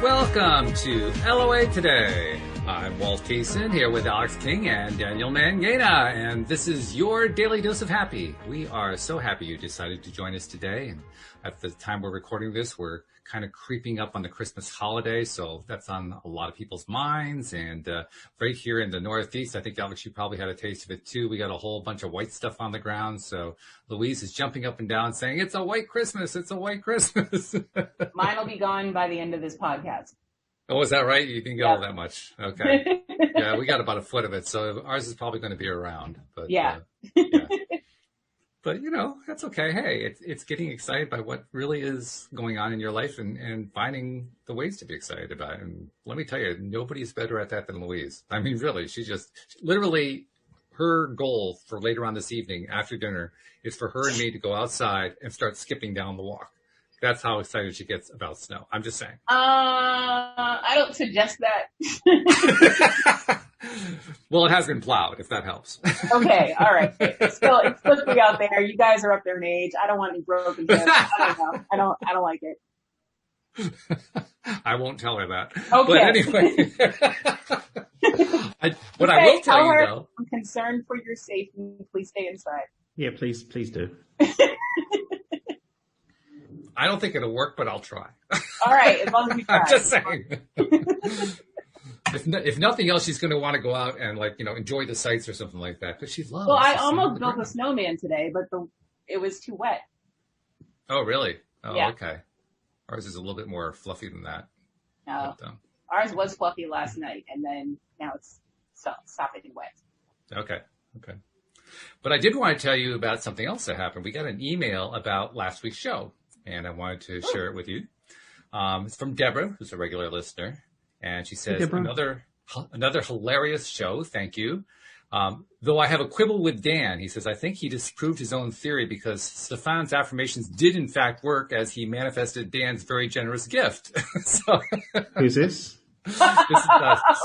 Welcome to LOA Today. I'm Walt Kaysen here with Alex King and Daniel Mangena, and this is your daily dose of happy. We are so happy you decided to join us today. And at the time we're recording this, we're kind of creeping up on the Christmas holiday, so that's on a lot of people's minds. And right here in the Northeast, I think, Alex, you probably had a taste of it too. We got a whole bunch of white stuff on the ground, so Louise is jumping up and down saying, "It's a white Christmas, it's a white Christmas." Mine will be gone by the end of this podcast. Oh, is that right? You didn't get all that much. Okay. Yeah, we got about a foot of it, so ours is probably going to be around. But yeah. But, you know, that's okay. Hey, it's getting excited by what really is going on in your life and finding the ways to be excited about it. And let me tell you, nobody's better at that than Louise. I mean, really, literally, her goal for later on this evening after dinner is for her and me to go outside and start skipping down the walk. That's how excited she gets about snow. I'm just saying. I don't suggest that. Well, it has been plowed, if that helps. Okay, all right. It's slippery out there. You guys are up there in age. I don't want any broken hips. I don't know. I don't like it. I won't tell her that. Okay. But anyway, I will tell you though. I'm concerned for your safety. Please stay inside. Yeah, please do. I don't think it'll work, but I'll try. All right, as long as we try. I'm just saying. If nothing else, she's going to want to go out and enjoy the sights or something like that because she loves. Well, I almost built a snowman today, but it was too wet. Oh, really? Oh, yeah. Okay. Ours is a little bit more fluffy than that. No, ours was fluffy last night, and then now it's stopping and wet. Okay. But I did want to tell you about something else that happened. We got an email about last week's show, and I wanted to share it with you. It's from Deborah, who's a regular listener. And she says, another hilarious show. Thank you. Though I have a quibble with Dan, he says, I think he disproved his own theory because Stefan's affirmations did in fact work as he manifested Dan's very generous gift. Who's this?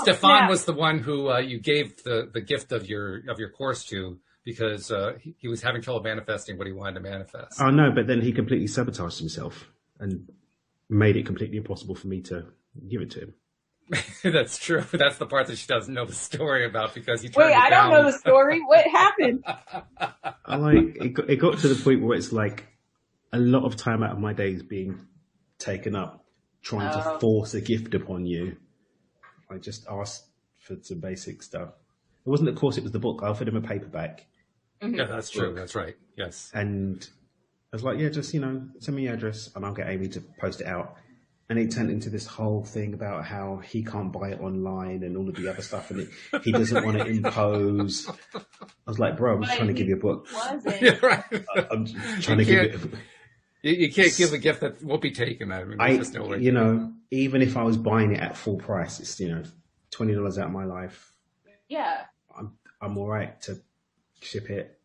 Stefan was the one who you gave the gift of your course to because he was having trouble manifesting what he wanted to manifest. Oh, no, but then he completely sabotaged himself and made it completely impossible for me to give it to him. That's true. That's the part that she doesn't know the story about because he turned it down. Wait, I don't know the story. What happened? It got to the point where it's like a lot of time out of my days being taken up trying to force a gift upon you. I just asked for some basic stuff. It wasn't the course, it was the book. I offered him a paperback. Mm-hmm. Yeah, that's true. That's right. Yes. And I was like, yeah, just, send me your address and I'll get Amy to post it out. And it turned into this whole thing about how he can't buy it online and all of the other stuff. And he doesn't want to impose. I was like, bro, I'm just trying to give you a book. Yeah, right. I'm just trying to give you. You can't give a gift that won't be taken. I mean, there's no way. Even if I was buying it at full price, it's, $20 out of my life. Yeah. I'm all right to ship it.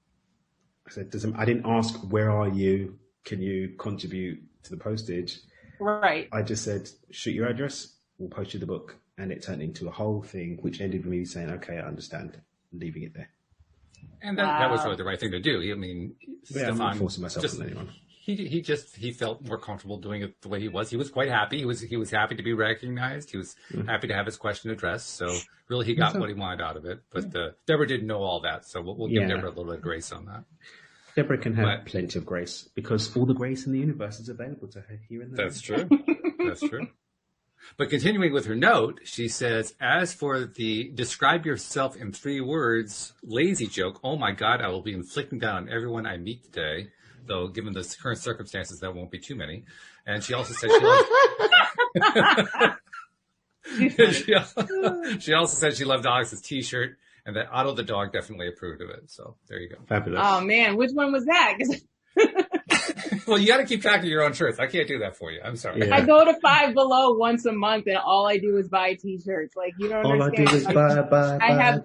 I said, I didn't ask, where are you? Can you contribute to the postage? Right. I just said, shoot your address, we'll post you the book. And it turned into a whole thing, which ended with me saying, okay, I understand, leaving it there. And that was really the right thing to do. I mean, I'm not forcing myself on anyone. He felt more comfortable doing it the way he was. He was quite happy. He was happy to be recognized. He was happy to have his question addressed. So really he got what he wanted out of it. But Deborah didn't know all that. So we'll give Deborah a little bit of grace on that. Deborah can have plenty of grace because all the grace in the universe is available to her here and there. That's true. That's true. But continuing with her note, she says, as for the describe yourself in 3 words, lazy joke, oh my God, I will be inflicting that on everyone I meet today. Though given the current circumstances, that won't be too many. And she also said she also said she loved Alex's T-shirt. And that Otto the dog definitely approved of it. So there you go. Fabulous. Oh, man. Which one was that? Well, you got to keep track of your own shirts. I can't do that for you. I'm sorry. Yeah. I go to Five Below once a month, and all I do is buy T-shirts. Like, you don't understand. All I do is buy. I have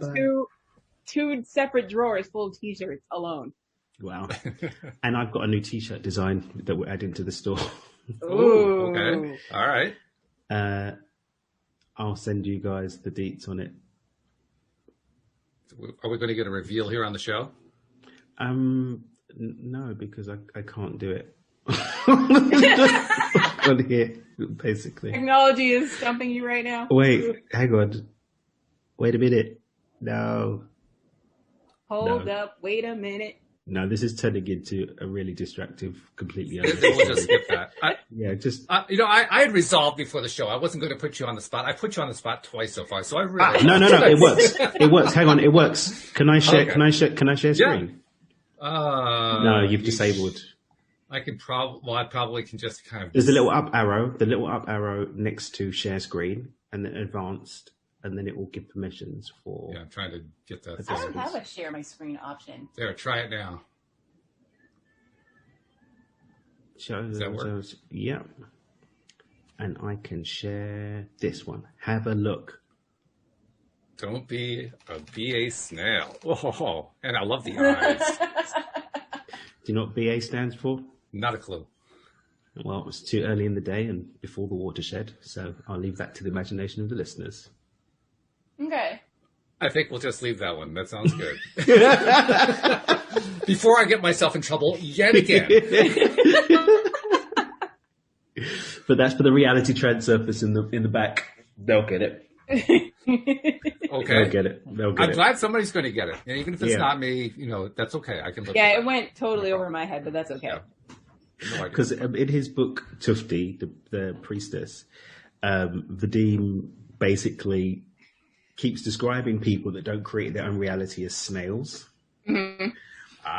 two separate drawers full of T-shirts alone. Wow. And I've got a new T-shirt design that we're adding to the store. Ooh. Okay. All right. I'll send you guys the deets on it. Are we going to get a reveal here on the show? No, because I can't do it. on here, basically. Technology is stumping you right now. Wait, hang on. Wait a minute. No. Hold up. Wait a minute. No, this is turning into a really distractive, completely. We'll just skip that. I had resolved before the show. I wasn't going to put you on the spot. I put you on the spot twice so far, so I really. No. It works. It works. Hang on. It works. Can I share? Okay. Can I share screen? Yeah. No, you've disabled. I probably can just kind of. There's a little up arrow. The little up arrow next to share screen, and then advanced. And then it will give permissions for. Yeah, I'm trying to get that. I don't have a share my screen option. There, try it now. Does that work? Yeah. And I can share this one. Have a look. Don't be a BA snail. Oh, and I love the eyes. Do you know what BA stands for? Not a clue. Well, it's too early in the day and before the watershed, so I'll leave that to the imagination of the listeners. Okay. I think we'll just leave that one. That sounds good. Before I get myself in trouble yet again. But that's for the reality trend surface in the back. They'll get it. Okay. They'll get it. I'm glad somebody's going to get it. And even if it's not me, that's okay. I can live with it went totally over my head, but that's okay. Because in his book, Tufti, the priestess, Vadim basically keeps describing people that don't create their own reality as snails. Mm-hmm.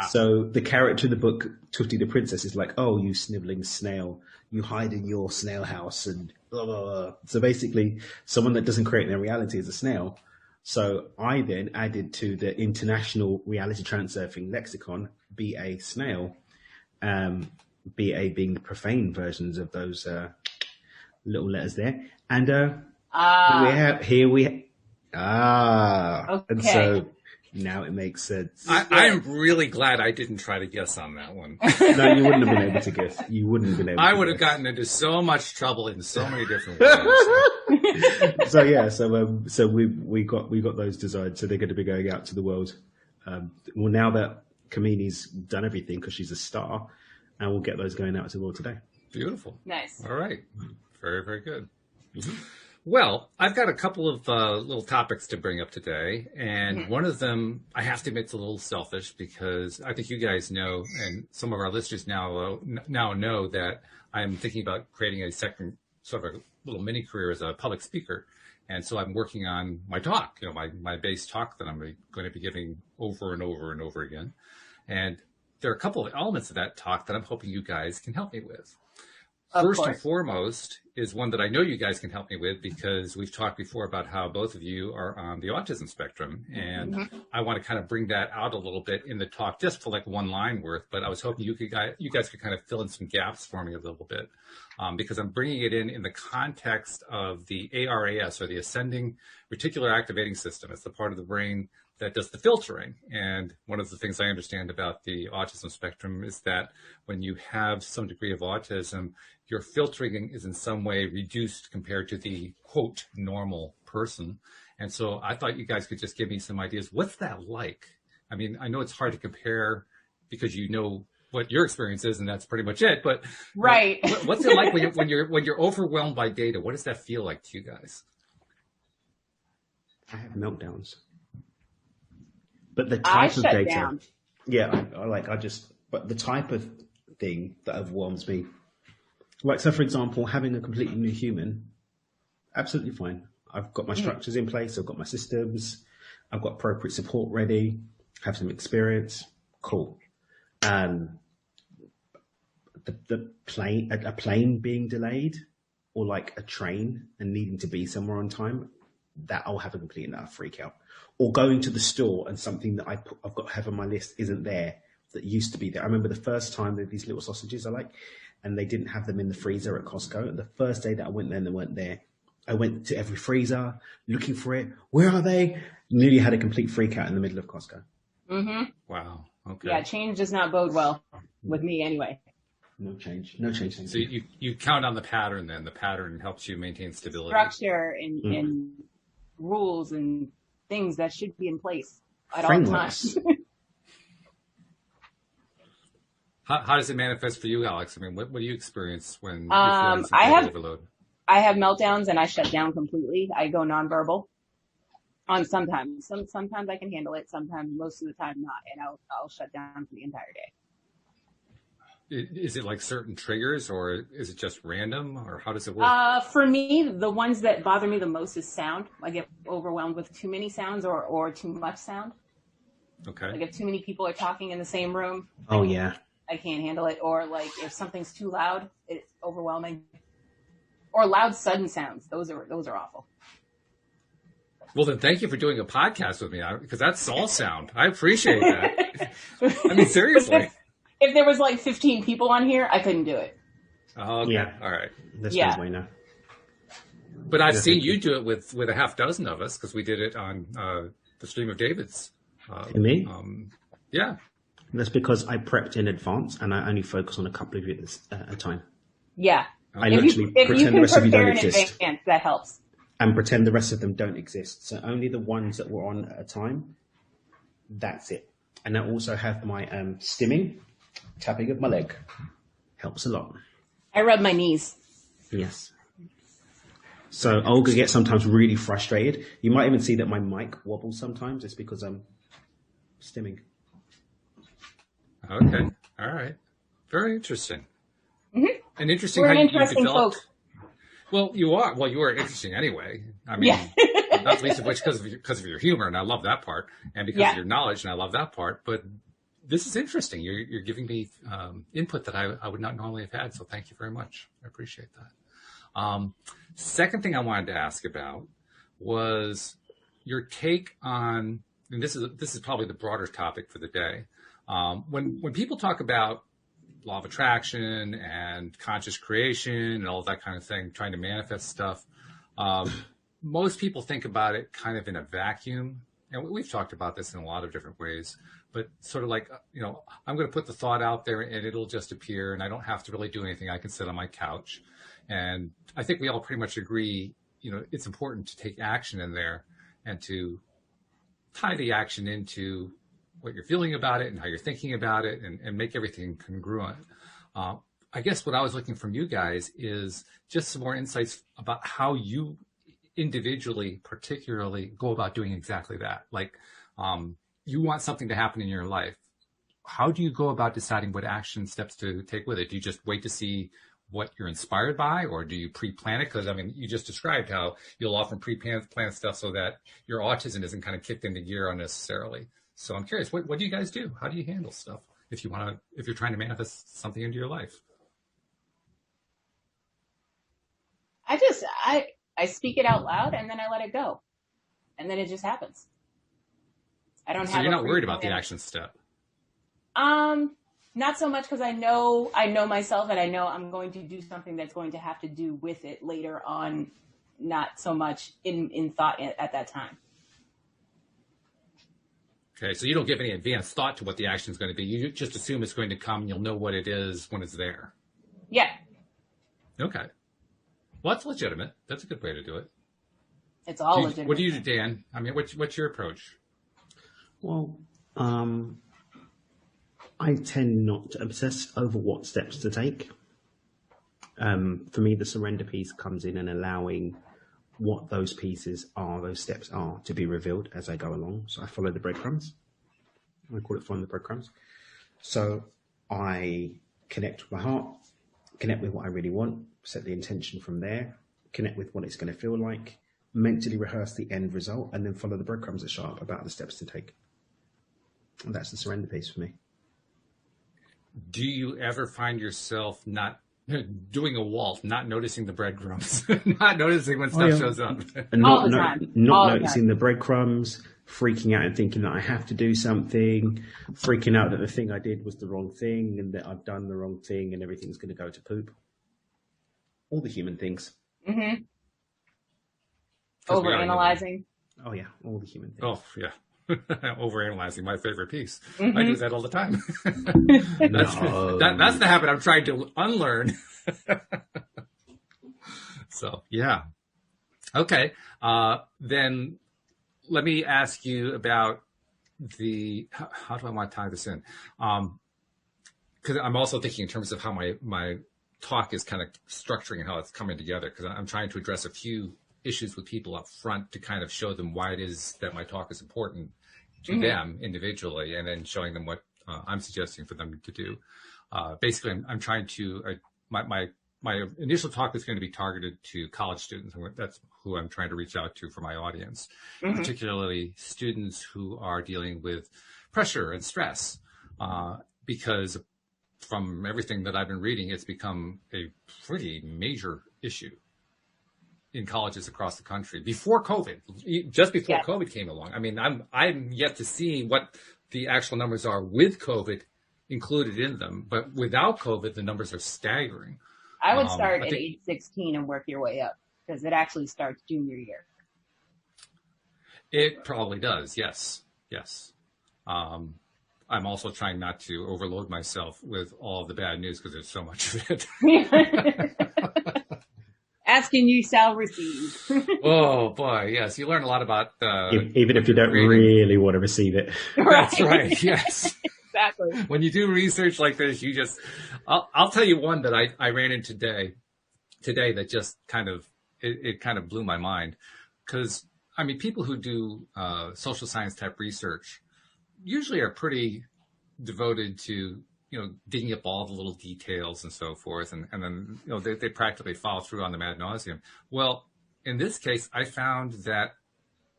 So the character in the book, Tufti the princess, is like, oh, you sniveling snail, you hide in your snail house and blah, blah, blah. So basically, someone that doesn't create their reality is a snail. So I then added to the International Reality Transurfing Lexicon, BA snail, BA being the profane versions of those little letters there. And here we okay. And so now it makes sense. I am really glad I didn't try to guess on that one. No, you wouldn't have been able to guess. You wouldn't have been able. I would have gotten into so much trouble in so many different ways. So we got those designed. So they're going to be going out to the world. Well, now that Kamini's done everything because she's a star, and we'll get those going out to the world today. Beautiful. Nice. All right. Very, very good. Mm-hmm. Well, I've got a couple of little topics to bring up today, and one of them, I have to admit, is a little selfish because I think you guys know, and some of our listeners now know that I'm thinking about creating a second sort of a little mini career as a public speaker, and so I'm working on my talk, my base talk that I'm going to be giving over and over and over again, and there are a couple of elements of that talk that I'm hoping you guys can help me with. First and foremost is one that I know you guys can help me with because we've talked before about how both of you are on the autism spectrum. And I want to kind of bring that out a little bit in the talk just for like one line worth. But I was hoping you guys could kind of fill in some gaps for me a little bit because I'm bringing it in the context of the ARAS, or the Ascending Reticular Activating System. It's the part of the brain that does the filtering. And one of the things I understand about the autism spectrum is that when you have some degree of autism, your filtering is in some way reduced compared to the, quote, normal person. And so I thought you guys could just give me some ideas. What's that like? I mean, I know it's hard to compare because you know what your experience is, and that's pretty much it. But right, what's it like when you're overwhelmed by data? What does that feel like to you guys? I have meltdowns. But the type of data, down. But the type of thing that overwhelms me, like, so for example, having a completely new human, absolutely fine. I've got my structures in place. I've got my systems. I've got appropriate support ready. Have some experience. Cool. A plane being delayed, or like a train and needing to be somewhere on time, that I'll have a complete and utter freak out. Or going to the store and something that I've got to have on my list isn't there that used to be there. I remember the first time that these little sausages I like, and they didn't have them in the freezer at Costco. And the first day that I went there and they weren't there, I went to every freezer looking for it. Where are they? Nearly had a complete freak out in the middle of Costco. Mm-hmm. Wow. Okay. Yeah, change does not bode well with me anyway. No change. So you count on the pattern then. The pattern helps you maintain stability. Structure and rules and things that should be in place at all times. How does it manifest for you, Alex? I mean, what do you experience when you're feeling some overload? I have meltdowns and I shut down completely. I go nonverbal on sometimes. Sometimes I can handle it. Sometimes, most of the time, not. And I'll shut down for the entire day. Is it like certain triggers, or is it just random, or how does it work? For me, the ones that bother me the most is sound. I get overwhelmed with too many sounds or too much sound. Okay. Like if too many people are talking in the same room. Oh, yeah. I can't handle it. Or like if something's too loud, it's overwhelming. Or loud, sudden sounds. Those are awful. Well, then thank you for doing a podcast with me, because that's all sound. I appreciate that. I mean, seriously. If there was like 15 people on here, I couldn't do it. Oh, okay. Yeah. All right. That's way now. But I've seen you do it with a half dozen of us, because we did it on the Stream of David's. Me? Yeah. That's because I prepped in advance and I only focus on a couple of it at a time. Yeah. I literally pretend the rest of you don't exist. Advance, that helps. And pretend the rest of them don't exist. So only the ones that were on at a time, that's it. And I also have my stimming, tapping of my leg. Helps a lot. I rub my knees. Yes. So Olga gets sometimes really frustrated. You might even see that my mic wobbles sometimes. It's because I'm stimming. Okay. All right. Very interesting. Mm-hmm. And interesting We're how an interesting you developed. folk. Well, you are. Well, you are interesting anyway. I mean, not least of which because of your humor, and I love that part, and because of your knowledge, and I love that part. But this is interesting. You're giving me input that I would not normally have had. So thank you very much. I appreciate that. Second thing I wanted to ask about was your take on, and this is probably the broader topic for the day. When people talk about law of attraction and conscious creation and all that kind of thing, trying to manifest stuff, most people think about it kind of in a vacuum. And we've talked about this in a lot of different ways, but sort of like, I'm going to put the thought out there and it'll just appear and I don't have to really do anything. I can sit on my couch. And I think we all pretty much agree, it's important to take action in there and to tie the action into what you're feeling about it and how you're thinking about it and make everything congruent. I guess what I was looking from you guys is just some more insights about how you individually, particularly, go about doing exactly that. Like, you want something to happen in your life. How do you go about deciding what action steps to take with it? Do you just wait to see what you're inspired by, or do you pre-plan it? Because, I mean, you just described how you'll often pre-plan stuff so that your autism isn't kind of kicked into gear unnecessarily. So I'm curious, what do you guys do? How do you handle stuff if you're trying to manifest something into your life? I speak it out loud and then I let it go. And then it just happens. So you're not worried about the action step? Not so much, because I know myself and I know I'm going to do something that's going to have to do with it later on, not so much in thought at that time. Okay, so you don't give any advanced thought to what the action is going to be. You just assume it's going to come and you'll know what it is when it's there. Yeah. Okay. Well, that's legitimate. That's a good way to do it. It's all legitimate. What do you do, Dan? I mean, what's your approach? Well, I tend not to obsess over what steps to take. For me, the surrender piece comes in and allowing what those steps are to be revealed as I go along. So I follow the breadcrumbs. I call it following the breadcrumbs. So I connect with my heart, connect with what I really want, set the intention from there, connect with what it's going to feel like, mentally rehearse the end result, and then follow the breadcrumbs that show up about the steps to take. And that's the surrender piece for me. Do you ever find yourself not doing a Walt, not noticing the breadcrumbs, not noticing when stuff shows up? And not noticing the breadcrumbs, freaking out and thinking that I have to do something, freaking out that the thing I did was the wrong thing and that I've done the wrong thing and everything's going to go to poop. All the human things. Mm-hmm. Overanalyzing. Oh, yeah. All the human things. Oh, yeah. Overanalyzing, my favorite piece. Mm-hmm. I do that all the time. That's the habit I'm trying to unlearn. So, yeah. Okay. Then let me ask you about how do I want to tie this in? because I'm also thinking in terms of how my talk is kind of structuring and how it's coming together, because I'm trying to address a few issues with people up front to kind of show them why it is that my talk is important to them individually, and then showing them what I'm suggesting for them to do. Basically, I'm trying to, my initial talk is going to be targeted to college students. That's who I'm trying to reach out to for my audience, particularly students who are dealing with pressure and stress, because from everything that I've been reading, it's become a pretty major issue in colleges across the country. Before COVID, just before COVID came along. I mean, I'm yet to see what the actual numbers are with COVID included in them, but without COVID, the numbers are staggering. I would start at age 16 and work your way up, because it actually starts junior year. It probably does. Yes. I'm also trying not to overload myself with all the bad news, because there's so much of it. Asking you shall receive. Oh boy, yes, you learn a lot about. Even if you don't really want to receive it. That's right. Yes. Exactly. When you do research like this, you just. I'll tell you one that I ran into today that just kind of it kind of blew my mind, because I mean, people who do social science type research usually are pretty devoted to, digging up all the little details and so forth. And then, they practically follow through on them ad nauseum. Well, in this case, I found that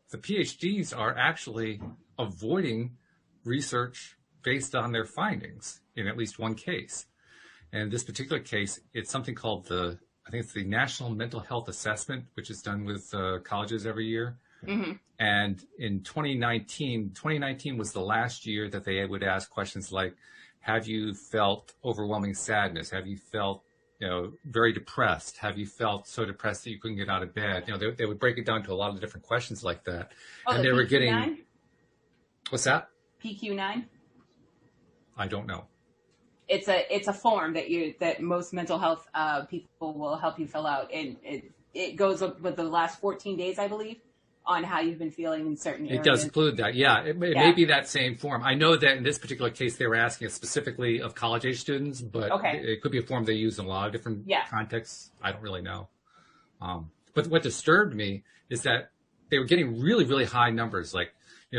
the PhDs are actually avoiding research based on their findings in at least one case. And in this particular case, it's something called I think it's the National Mental Health Assessment, which is done with colleges every year. And in 2019 was the last year that they would ask questions like, have you felt overwhelming sadness? Have you felt, very depressed? Have you felt so depressed that you couldn't get out of bed? They would break it down to a lot of different questions like that. Oh, and they were getting, what's that? PQ9? I don't know. It's a form that most mental health people will help you fill out, and it goes up with the last 14 days, I believe, on how you've been feeling in certain areas. It does include that. Yeah. It may be that same form. I know that in this particular case, they were asking it specifically of college age students, but it could be a form they use in a lot of different contexts. I don't really know. But what disturbed me is that they were getting really, really high numbers, like,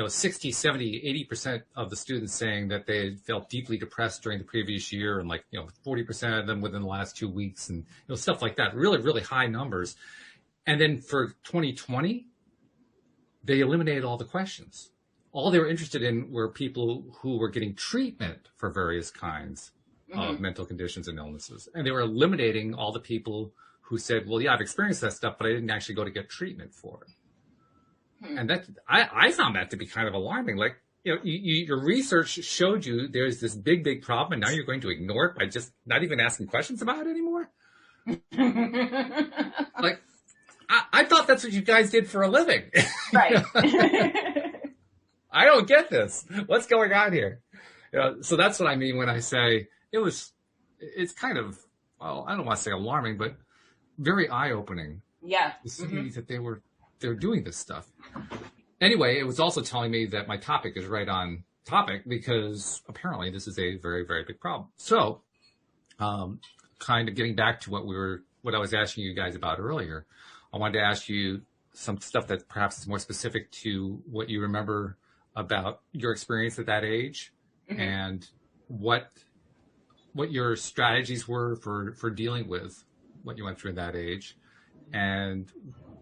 60, 70, 80% of the students saying that they had felt deeply depressed during the previous year, and 40% of them within the last 2 weeks, and stuff like that. Really, really high numbers. And then for 2020, they eliminated all the questions. All they were interested in were people who were getting treatment for various kinds of mental conditions and illnesses. And they were eliminating all the people who said, well, yeah, I've experienced that stuff, but I didn't actually go to get treatment for it. And that I found that to be kind of alarming. Like, your research showed you there's this big, big problem, and now you're going to ignore it by just not even asking questions about it anymore? Like, I thought that's what you guys did for a living. Right. I don't get this. What's going on here? So that's what I mean when I say it's kind of, well, I don't want to say alarming, but very eye-opening. Yeah. To see that they're doing this stuff. Anyway, it was also telling me that my topic is right on topic, because apparently this is a very, very big problem. So, kind of getting back to what I was asking you guys about earlier, I wanted to ask you some stuff that perhaps is more specific to what you remember about your experience at that age, and what your strategies were for dealing with what you went through at that age, and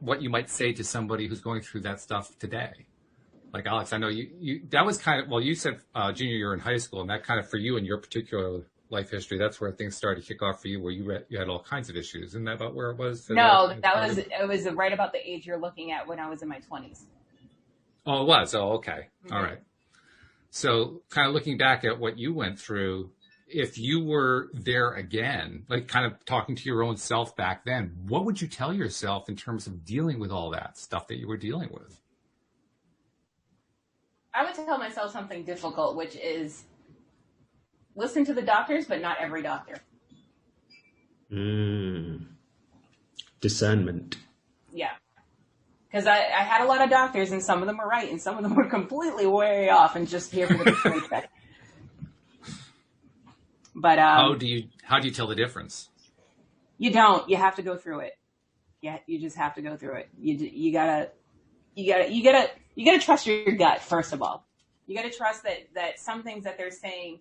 what you might say to somebody who's going through that stuff today. Like, Alex, I know you that was kind of, well, you said junior year in high school, and that kind of, for you in your particular life history, that's where things started to kick off for you, where you had all kinds of issues. Isn't that about where it was? No, it was right about the age you're looking at when I was in my 20s. Oh, it was? Oh, okay. All right. So kind of looking back at what you went through, if you were there again, like kind of talking to your own self back then, what would you tell yourself in terms of dealing with all that stuff that you were dealing with? I would tell myself something difficult, which is listen to the doctors, but not every doctor. Discernment. Yeah. Because I had a lot of doctors, and some of them were right, and some of them were completely way off and just here for the display check. But how do you tell the difference? You don't. You have to go through it. Yeah, you just have to go through it. You gotta trust your gut first of all. You gotta trust that some things that they're saying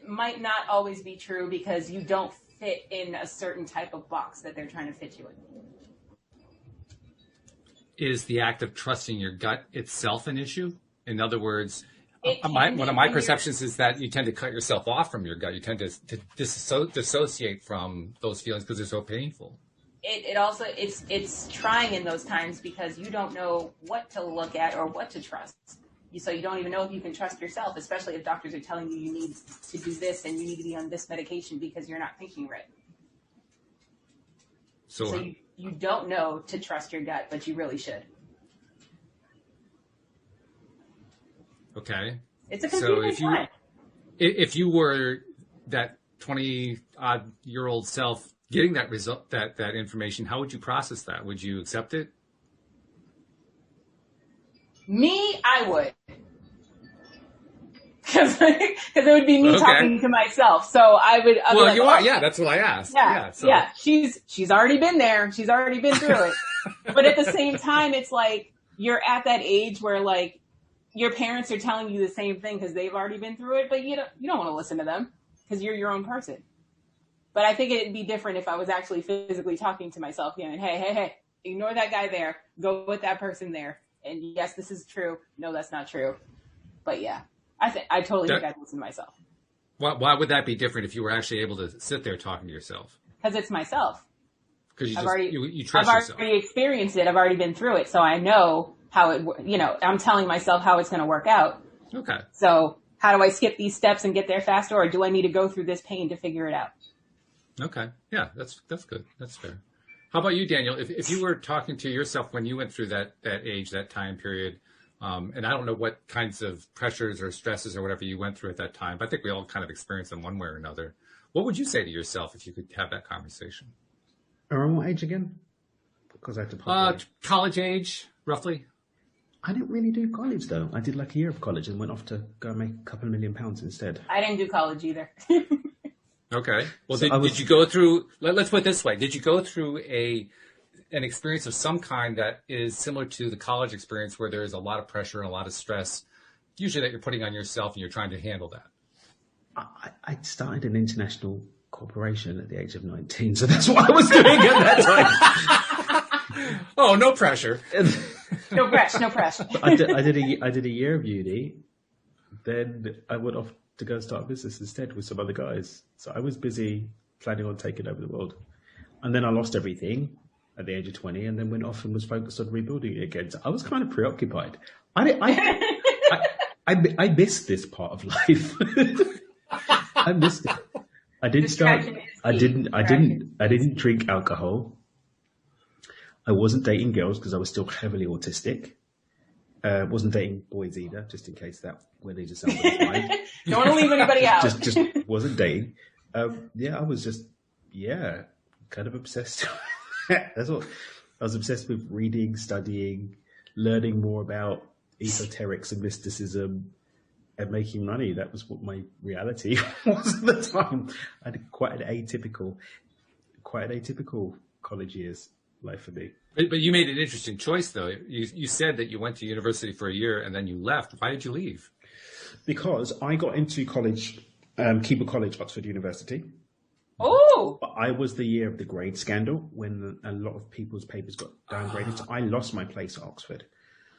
might not always be true because you don't fit in a certain type of box that they're trying to fit you in. Is the act of trusting your gut itself an issue? In other words, one of my perceptions is that you tend to cut yourself off from your gut. You tend to dissociate from those feelings because they're so painful. It also, it's trying in those times because you don't know what to look at or what to trust. So you don't even know if you can trust yourself, especially if doctors are telling you need to do this and you need to be on this medication because you're not thinking right. So you don't know to trust your gut, but you really should. Okay. It's a confusing time. If you were that 20-odd-year-old self getting that result, that information, how would you process that? Would you accept it? Me, I would. Because it would be me talking to myself. So I would. Well, like, you are. Yeah, that's what I asked. Yeah. She's already been there. She's already been through it. But at the same time, it's like you're at that age where like your parents are telling you the same thing because they've already been through it, but you don't want to listen to them because you're your own person. But I think it'd be different if I was actually physically talking to myself, and hey, ignore that guy there. Go with that person there. And yes, this is true. No, that's not true. But yeah, I totally think I'd listen to myself. Why would that be different if you were actually able to sit there talking to yourself? Because it's myself. Because you trust yourself. I've already experienced it. I've already been through it. So I know how I'm telling myself how it's going to work out. Okay. So how do I skip these steps and get there faster? Or do I need to go through this pain to figure it out? Okay. Yeah, that's good. That's fair. How about you, Daniel? If you were talking to yourself when you went through that age, that time period, and I don't know what kinds of pressures or stresses or whatever you went through at that time, but I think we all kind of experienced them one way or another. What would you say to yourself if you could have that conversation? Around what age again? Because I have to college age, roughly. I didn't really do college, though. I did like a year of college and went off to go and make a couple of £1 million instead. I didn't do college either. Okay. Well, did you go through, let's put it this way. Did you go through an experience of some kind that is similar to the college experience where there is a lot of pressure and a lot of stress, usually that you're putting on yourself and you're trying to handle that? I started an international corporation at the age of 19, so that's what I was doing at that time. Oh, no pressure. No pressure. I did a year of uni, then I went off to go start a business instead with some other guys. So I was busy planning on taking over the world. And then I lost everything at the age of 20 and then went off and was focused on rebuilding it again. So I was kind of preoccupied. I missed this part of life. I missed it. I didn't drink alcohol. I wasn't dating girls because I was still heavily autistic. Wasn't dating boys either, just in case that went into somebody's mind. Don't want to leave anybody out. just wasn't dating. I was just, kind of obsessed. That's what I was obsessed with: reading, studying, learning more about esoterics and mysticism, and making money. That was what my reality was at the time. I had quite an atypical college years life for me. But you made an interesting choice, though. You said that you went to university for a year and then you left. Why did you leave? Because I got into college, Keble College, Oxford University. Oh! I was the year of the grade scandal when a lot of people's papers got downgraded. So I lost my place at Oxford.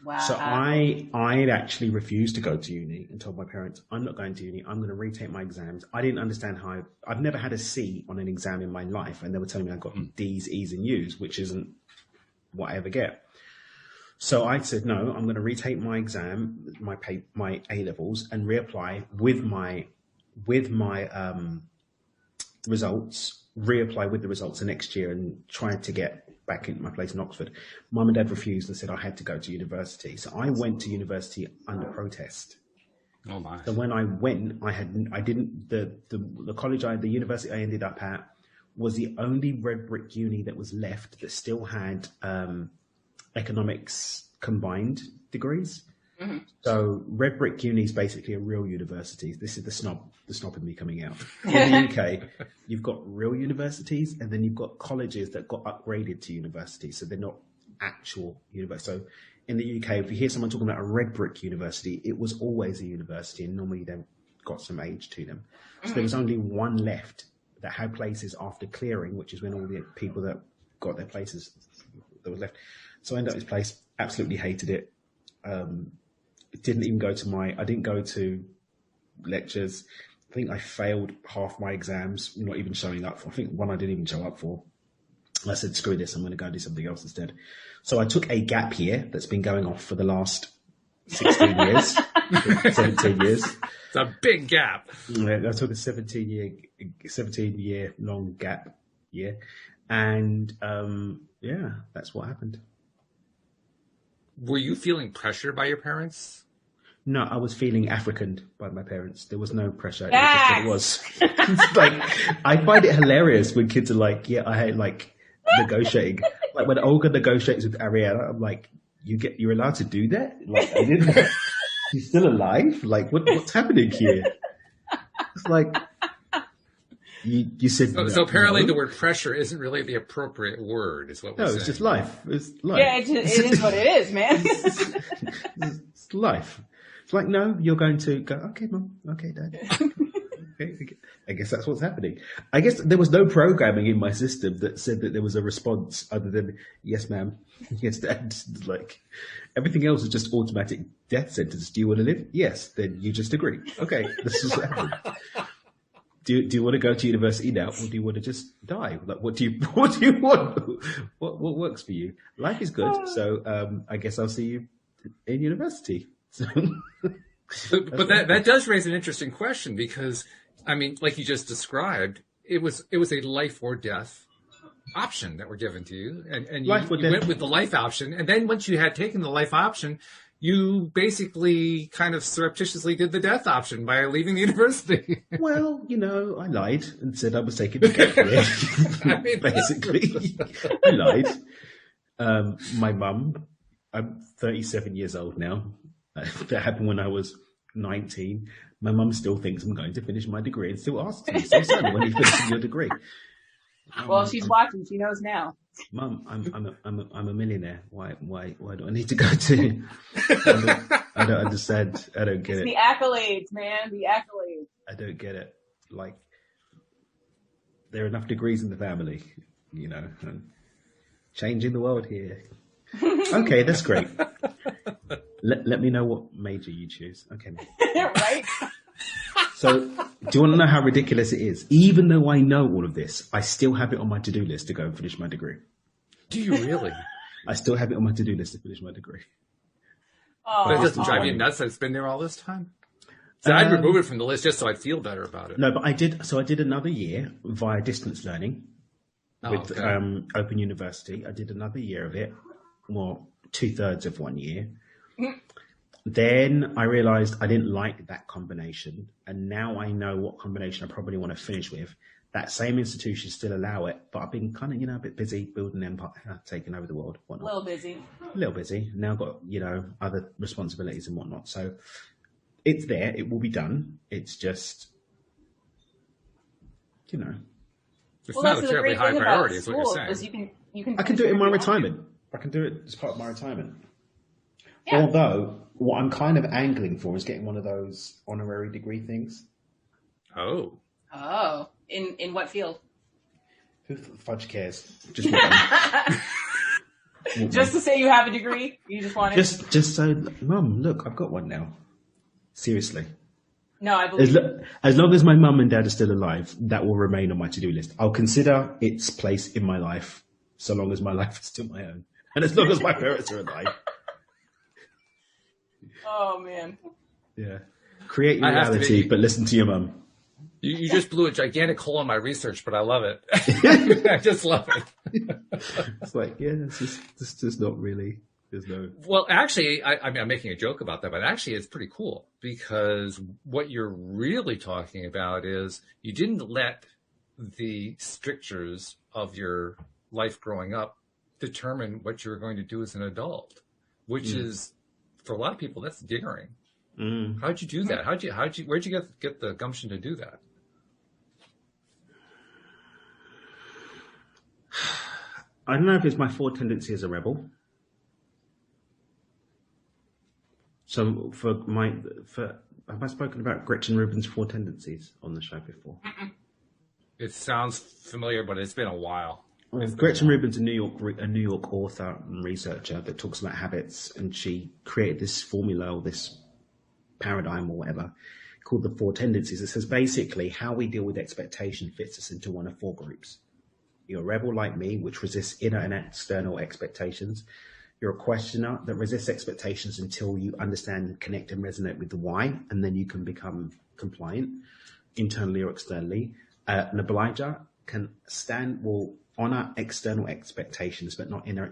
Wow. So I actually refused to go to uni and told my parents, I'm not going to uni. I'm going to retake my exams. I didn't understand how I've never had a C on an exam in my life. And they were telling me I got D's, E's and U's, which isn't what I ever get. So I said, no, I'm going to retake my exam, my A levels and reapply with my results, reapply with the results the next year and try to get back into my place in Oxford. Mum and Dad refused and said I had to go to university. So I went to university under protest. Oh my. So when I went, the college the university I ended up at was the only red brick uni that was left that still had economics combined degrees. Mm-hmm. So Red Brick Uni is basically a real university. This is the snob in me coming out. In the UK, you've got real universities, and then you've got colleges that got upgraded to universities. So they're not actual universities. So in the UK, if you hear someone talking about a Red Brick University, it was always a university, and normally they've got some age to them. So there was only one left that had places after clearing, which is when all the people that got their places that was left. So I ended up this place, absolutely hated it. Didn't even go to I didn't go to lectures. I think I failed half my exams, not even showing up for. I think one I didn't even show up for. I said, screw this, I'm going to go do something else instead. So I took a gap year that's been going off for the last 16 years, 17 years. It's a big gap. I took a 17 year long gap year. And yeah, that's what happened. Were you feeling pressure by your parents? No, I was feeling African by my parents. There was no pressure. Yes! It was it's like, I find it hilarious when kids are like, yeah, I hate like negotiating. Like when Olga negotiates with Ariella, I'm like, you're allowed to do that? Like, I didn't. She's still alive? Like, what's happening here? It's like, you said. So apparently the word pressure isn't really the appropriate word, is what we're saying. No, it's just life. It's life. Yeah, it is what it is, man. It's life. It's like, no, you're going to go, okay, Mum, okay, Dad. Okay, I guess that's what's happening. I guess there was no programming in my system that said that there was a response other than, yes, ma'am, yes, Dad. Like, everything else is just automatic death sentence. Do you want to live? Yes. Then you just agree. Okay, this is what happened. Do you want to go to university now, or do you want to just die? Like, what do you want? What works for you? Life is good, so I guess I'll see you in university. So, but that does raise an interesting question, because I mean, like you just described, it was a life or death option that were given to you, and you went with the life option, and then once you had taken the life option, you basically kind of surreptitiously did the death option by leaving the university. Well, I lied and said I was taking the gap year. I mean, basically, I lied. My mum, I'm 37 years old now. That happened when I was 19. My mum still thinks I'm going to finish my degree and still asks me, so son, when are you finishing your degree? Well, she's watching. She knows now. Mum, I'm a millionaire. Why do I need to go to? I don't understand. I don't get it. The accolades, man. The accolades. I don't get it. Like, there are enough degrees in the family, and changing the world here. Okay, that's great. Let me know what major you choose. Okay. Right? So, do you want to know how ridiculous it is? Even though I know all of this, I still have it on my to-do list to go and finish my degree. Do you really? I still have it on my to-do list to finish my degree. Oh, but it doesn't drive you nuts that it's been there all this time? So I'd remove it from the list just so I'd feel better about it. No, but I did. So I did another year via distance learning with Open University. I did another year of it. Well, 2/3 of 1 year. Then I realized I didn't like that combination. And now I know what combination I probably want to finish with. That same institution still allow it, but I've been kind of, a bit busy building an empire, taking over the world, whatnot. A little busy. Now I've got, other responsibilities and whatnot. So it's there. It will be done. It's just, It's not a terribly high priority, is what you're saying. I can do it in my retirement. I can do it as part of my retirement. Yeah. Although, what I'm kind of angling for is getting one of those honorary degree things. Oh. In what field? Who the fudge cares? Just to say you have a degree? You just want it? Just so, Mum, look, I've got one now. Seriously. No, I believe as long as my mum and dad are still alive, that will remain on my to-do list. I'll consider its place in my life, so long as my life is still my own. And as long as my parents are alive. Oh, man. Yeah. Create your reality, but listen to your mum. You just blew a gigantic hole in my research, but I love it. I just love it. It's like, yeah, it's just not really. There's no. Well, actually, I mean, I'm making a joke about that, but actually it's pretty cool, because what you're really talking about is you didn't let the strictures of your life growing up determine what you're going to do as an adult, which is for a lot of people, that's daring. Mm. How'd you do that? Where'd you get the gumption to do that? I don't know if it's my 4 tendency as a rebel. So have I spoken about Gretchen Rubin's 4 tendencies on the show before? It sounds familiar, but it's been a while. Well, Gretchen Rubin's a New York author and researcher that talks about habits, and she created this formula or this paradigm or whatever called the 4 tendencies. It says basically how we deal with expectation fits us into one of 4 groups. You're a rebel like me, which resists inner and external expectations. You're a questioner that resists expectations until you understand, connect, and resonate with the why, and then you can become compliant, internally or externally. An obliger will honor external expectations, but not inner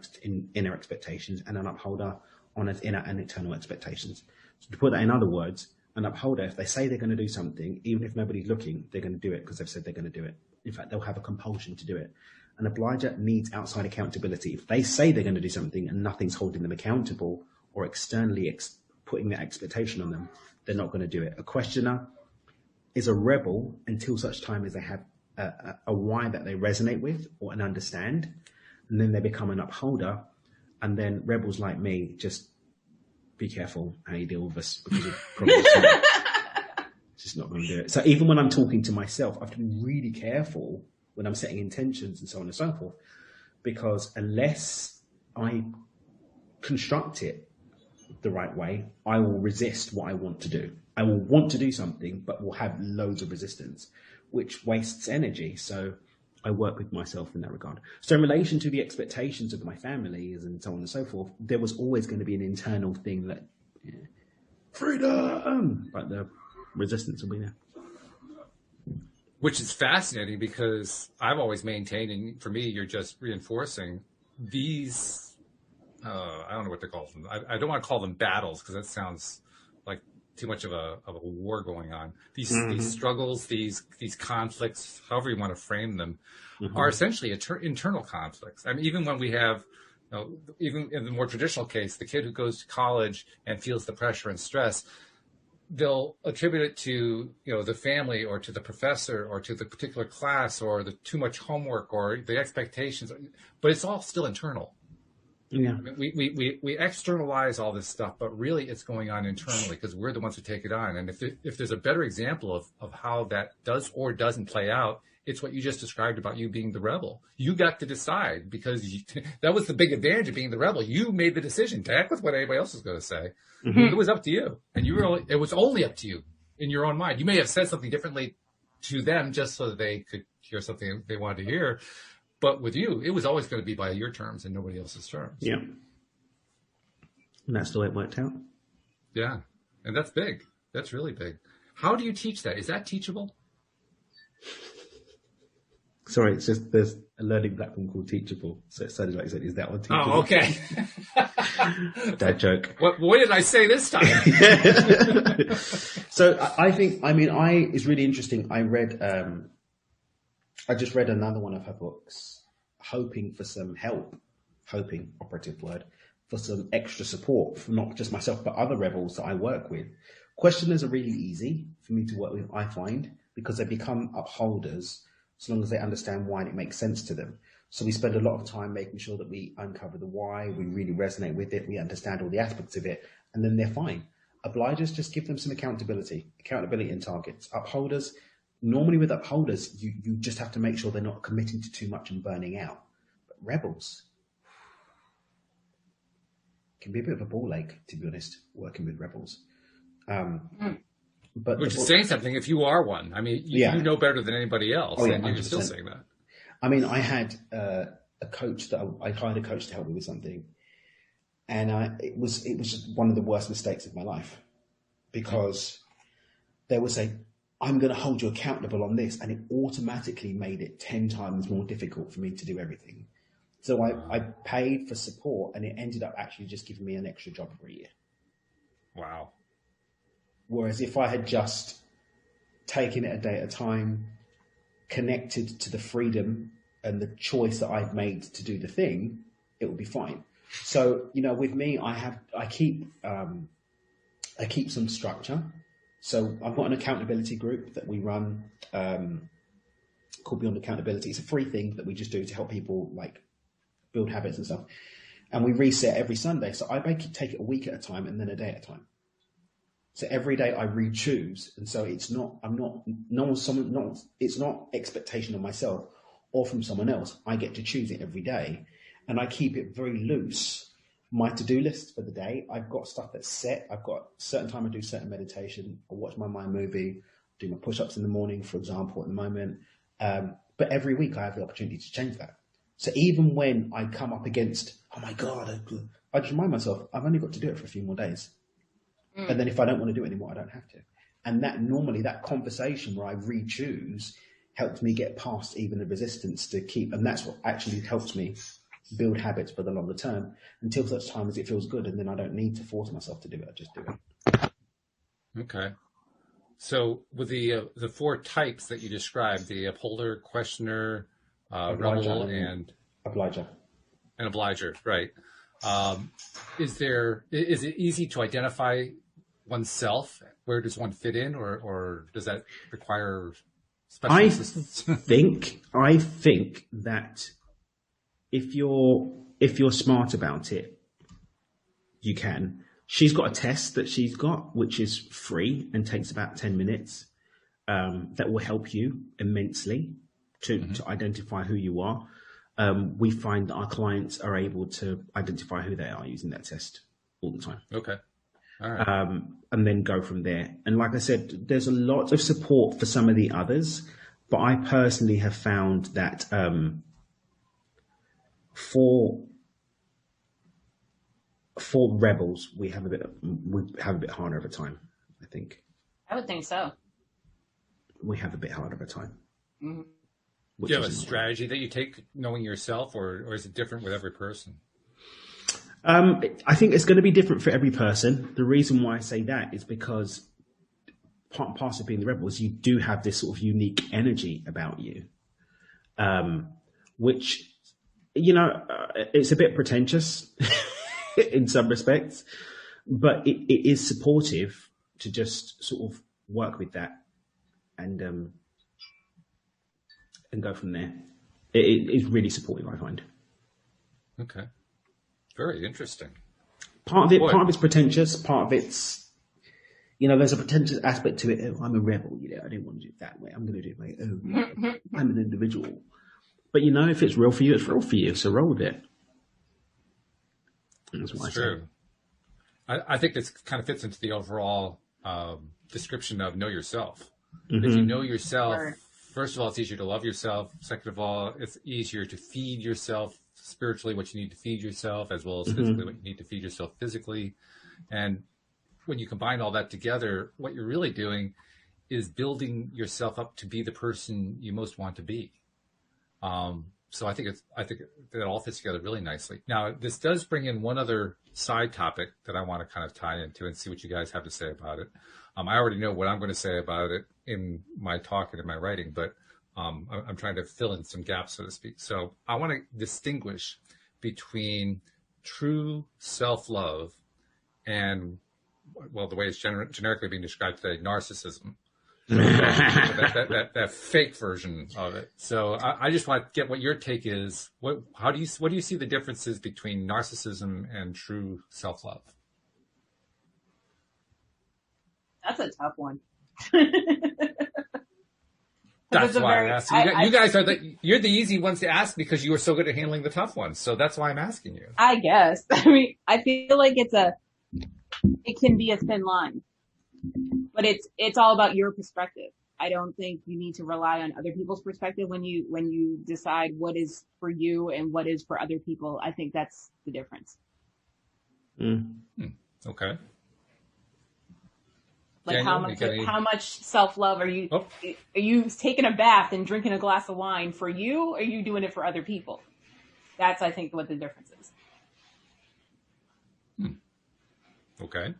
expectations, and an upholder honors inner and internal expectations. So to put that in other words, an upholder, if they say they're going to do something, even if nobody's looking, they're going to do it because they've said they're going to do it. In fact, they'll have a compulsion to do it. An obliger needs outside accountability. If they say they're going to do something and nothing's holding them accountable or externally putting that expectation on them, they're not going to do it. A questioner is a rebel until such time as they have a why that they resonate with or an understand, and then they become an upholder. And then rebels like me, just be careful how you deal with us because you're probably just not going to do it. So even when I'm talking to myself, I have to be really careful when I'm setting intentions and so on and so forth, because unless I construct it the right way, I will resist what I want to do. I will want to do something, but will have loads of resistance, which wastes energy. So I work with myself in that regard. So in relation to the expectations of my families and so on and so forth, there was always going to be an internal thing that, freedom, but the resistance will be there. Which is fascinating because I've always maintained, and for me, you're just reinforcing these, I don't know what to call them. I don't want to call them battles because that sounds like too much of a war going on. These struggles, these conflicts, however you want to frame them, are essentially internal conflicts. I mean, even when we have, even in the more traditional case, the kid who goes to college and feels the pressure and stress, they'll attribute it to, the family or to the professor or to the particular class or the too much homework or the expectations, but it's all still internal. Yeah. I mean, we externalize all this stuff, but really it's going on internally because we're the ones who take it on. And if there's a better example of how that does or doesn't play out, it's what you just described about you being the rebel. You got to decide because that was the big advantage of being the rebel. You made the decision to heck with what anybody else was going to say. Mm-hmm. It was up to you. And it was only up to you in your own mind. You may have said something differently to them just so that they could hear something they wanted to hear. But with you, it was always going to be by your terms and nobody else's terms. Yeah. And that's the way it worked out. Yeah. And that's big. That's really big. How do you teach that? Is that teachable? Sorry, it's just there's a learning platform called Teachable. So it sounded like I said, is that one teachable? Oh, okay. Dad joke. What did I say this time? So it's really interesting. I just read another one of her books, hoping for some help, operative word, for some extra support from not just myself, but other rebels that I work with. Questioners are really easy for me to work with, I find, because they become upholders as long as they understand why and it makes sense to them. So we spend a lot of time making sure that we uncover the why, we really resonate with it, we understand all the aspects of it, and then they're fine. Obligers, just give them some accountability and targets. Upholders, normally with upholders, you just have to make sure they're not committing to too much and burning out. But rebels can be a bit of a ball ache, to be honest, working with rebels. But which is saying something if you are one. I mean, you know better than anybody else, and you're still saying that. I mean, I had a coach I hired a coach to help me with something, and it was just one of the worst mistakes of my life because they would say, "I'm going to hold you accountable on this," and it automatically made it 10 times more difficult for me to do everything. So I paid for support, and it ended up actually just giving me an extra job for a year. Wow. Whereas if I had just taken it a day at a time, connected to the freedom and the choice that I'd made to do the thing, it would be fine. So, with me, I keep some structure. So I've got an accountability group that we run, called Beyond Accountability. It's a free thing that we just do to help people like build habits and stuff. And we reset every Sunday. So I basically take it a week at a time and then a day at a time. So every day I re-choose. And so it's not expectation of myself or from someone else. I get to choose it every day. And I keep it very loose. My to-do list for the day, I've got stuff that's set. I've got certain time I do certain meditation. I watch my mind movie, do my push-ups in the morning, for example, at the moment. But every week I have the opportunity to change that. So even when I come up against, oh my God, I just remind myself, I've only got to do it for a few more days. And then if I don't want to do it anymore, I don't have to. And that conversation where I re-choose helps me get past even the resistance to keep. And that's what actually helps me build habits for the longer term until such time as it feels good. And then I don't need to force myself to do it. I just do it. Okay. So with the 4 types that you described, the upholder, questioner, rebel, and obliger. And obliger, right. Is it easy to identify oneself? Where does one fit in, or does that require special assistance? I think that if you're smart about it, you can. She's got a test that she's got, which is free and takes about 10 minutes, that will help you immensely to identify who you are. We find that our clients are able to identify who they are using that test all the time. Okay. All right. And then go from there. And like I said, there's a lot of support for some of the others, but I personally have found that for rebels, we have a bit harder of a time, I think. I would think so. We have a bit harder of a time. Mm-hmm. Do you have a strategy that you take knowing yourself, or is it different with every person? I think it's going to be different for every person. The reason why I say that is because part of being the rebel is you do have this sort of unique energy about you, which, it's a bit pretentious in some respects, but it is supportive to just sort of work with that and go from there. It is really supportive, I find. Okay. Very interesting. Part of it's pretentious, part of it's, there's a pretentious aspect to it. Oh, I'm a rebel, I didn't want to do it that way. I'm going to do it my own way. I'm an individual. But if it's real for you, it's real for you. So roll with it. That's what I say. I think this kind of fits into the overall description of know yourself. Mm-hmm. If you know yourself, first of all, it's easier to love yourself. Second of all, it's easier to feed yourself spiritually what you need to feed yourself, as well as physically what you need to feed yourself physically. And when you combine all that together, what you're really doing is building yourself up to be the person you most want to be. So I think that all fits together really nicely. Now, this does bring in one other side topic that I want to kind of tie into and see what you guys have to say about it. I already know what I'm going to say about it in my talk and in my writing, but I'm trying to fill in some gaps, so to speak. So I want to distinguish between true self-love and, well, the way it's generically being described today, narcissism. that fake version of it. So I just want to get what your take is. What do you see the differences between narcissism and true self-love? That's a tough one. That's why I'm asking. You guys you're the easy ones to ask because you are so good at handling the tough ones. So that's why I'm asking you. I guess. I mean, I feel like it can be a thin line. But it's all about your perspective. I don't think you need to rely on other people's perspective when you decide what is for you and what is for other people. I think that's the difference. Okay. Like Daniel, how much self-love are you taking a bath and drinking a glass of wine for you, or are you doing it for other people? That's, I think, what the difference is. Okay.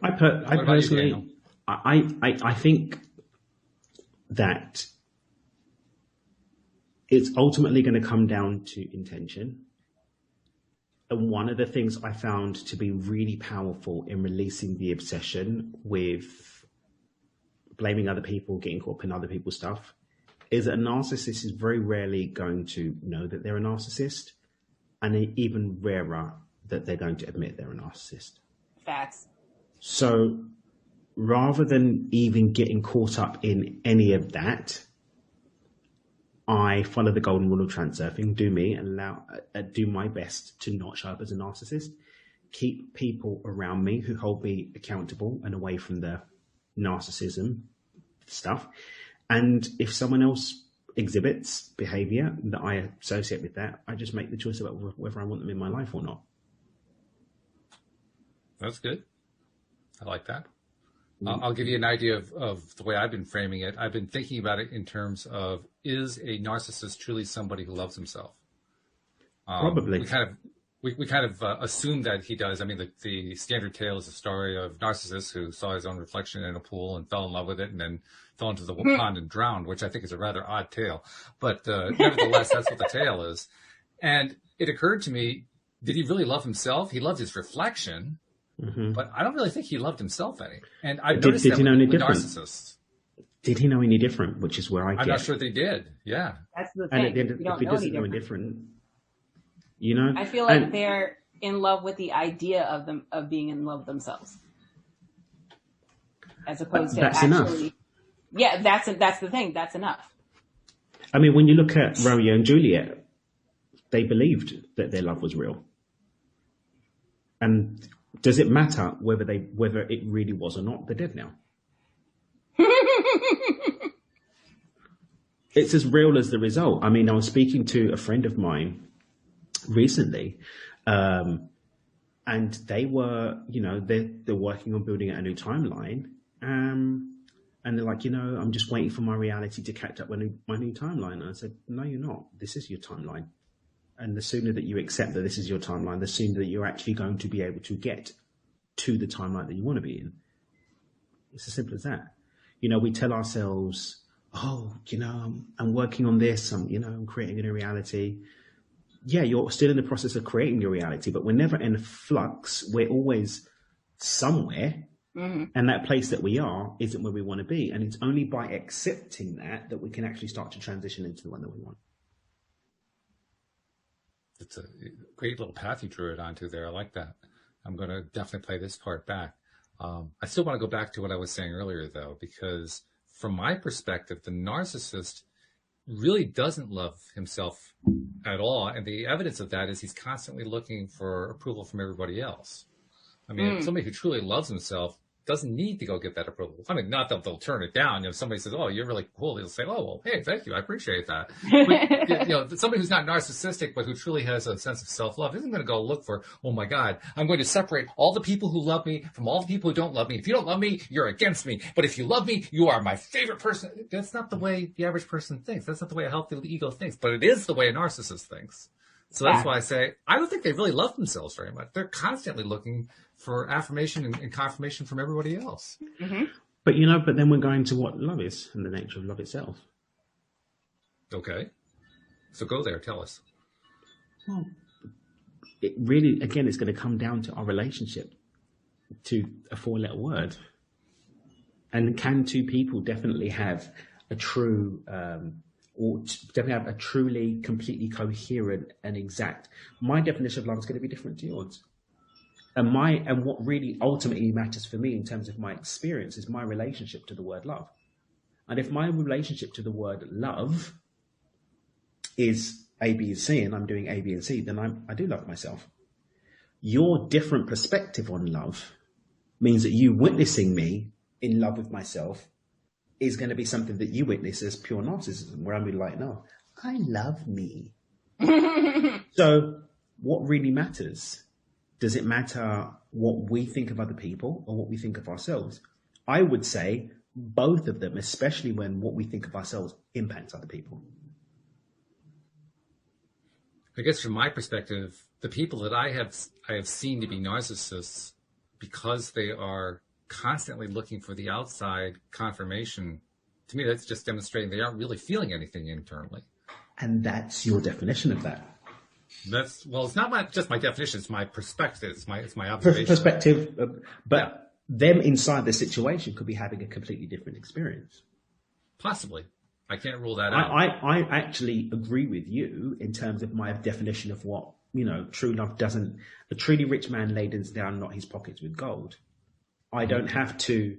I personally, I think that it's ultimately going to come down to intention. And one of the things I found to be really powerful in releasing the obsession with blaming other people, getting caught up in other people's stuff, is that a narcissist is very rarely going to know that they're a narcissist, and even rarer that they're going to admit they're a narcissist. Facts. So rather than even getting caught up in any of that, I follow the golden rule of transurfing, do me, and do my best to not show up as a narcissist. Keep people around me who hold me accountable and away from the narcissism stuff. And if someone else exhibits behavior that I associate with that, I just make the choice about whether I want them in my life or not. That's good. I like that. I'll give you an idea of the way I've been framing it. I've been thinking about it in terms of, is a narcissist truly somebody who loves himself? Probably. We kind of assume that he does. I mean, the standard tale is a story of Narcissus who saw his own reflection in a pool and fell in love with it and then fell into the pond and drowned, which I think is a rather odd tale. But nevertheless, that's what the tale is. And it occurred to me, did he really love himself? He loved his reflection. Mm-hmm. But I don't really think he loved himself any. And I've noticed that with narcissists. Did he know any different? Which is where I'm not sure they did. Yeah. That's the thing. And at the end, if he doesn't know any different, you know? I feel like they're in love with the idea of being in love themselves. As opposed to that's actually. Enough. Yeah, that's the thing. That's enough. I mean, when you look at Romeo and Juliet, they believed that their love was real. And does it matter whether it really was or not? They're dead now. It's as real as the result. I mean, I was speaking to a friend of mine recently, and they were, they're working on building out a new timeline, and they're like, I'm just waiting for my reality to catch up with my new timeline. And I said, no, you're not. This is your timeline. And the sooner that you accept that this is your timeline, the sooner that you're actually going to be able to get to the timeline that you want to be in. It's as simple as that. We tell ourselves, I'm working on this. I'm creating a new reality. Yeah, you're still in the process of creating your reality, but we're never in flux. We're always somewhere. Mm-hmm. And that place that we are isn't where we want to be. And it's only by accepting that we can actually start to transition into the one that we want. It's a great little path you drew it onto there. I like that. I'm going to definitely play this part back. I still want to go back to what I was saying earlier, though, because from my perspective, the narcissist really doesn't love himself at all. And the evidence of that is he's constantly looking for approval from everybody else. I mean, somebody who truly loves himself doesn't need to go get that approval. I mean, not that they'll turn it down. If somebody says, "Oh, you're really cool," they'll say, "Oh, well, hey, thank you. I appreciate that." But, somebody who's not narcissistic, but who truly has a sense of self-love isn't going to go look for, "Oh my God, I'm going to separate all the people who love me from all the people who don't love me. If you don't love me, you're against me. But if you love me, you are my favorite person." That's not the way the average person thinks. That's not the way a healthy ego thinks. But it is the way a narcissist thinks. So that's why I say, I don't think they really love themselves very much. They're constantly looking for affirmation and confirmation from everybody else. Mm-hmm. But, but then we're going to what love is and the nature of love itself. Okay. So go there. Tell us. Well, it really, again, it's going to come down to our relationship to a 4-letter word. And can two people definitely have a true... or definitely have a truly, completely coherent and exact. My definition of love is going to be different to yours. And what really ultimately matters for me in terms of my experience is my relationship to the word love. And if my relationship to the word love is A, B, and C, and I'm doing A, B, and C, then I do love myself. Your different perspective on love means that you witnessing me in love with myself is going to be something that you witness as pure narcissism, where I'm like, no, I love me. So what really matters? Does it matter what we think of other people or what we think of ourselves? I would say both of them, especially when what we think of ourselves impacts other people. I guess from my perspective, the people that I have seen to be narcissists, because they are constantly looking for the outside confirmation, to me that's just demonstrating they aren't really feeling anything internally. And that's your definition of that. It's not just my definition, it's my perspective, it's my observation. Perspective, but them inside the situation could be having a completely different experience. Possibly. I can't rule that out. I actually agree with you in terms of my definition of what, true love doesn't, a truly rich man ladens down not his pockets with gold. I don't have to,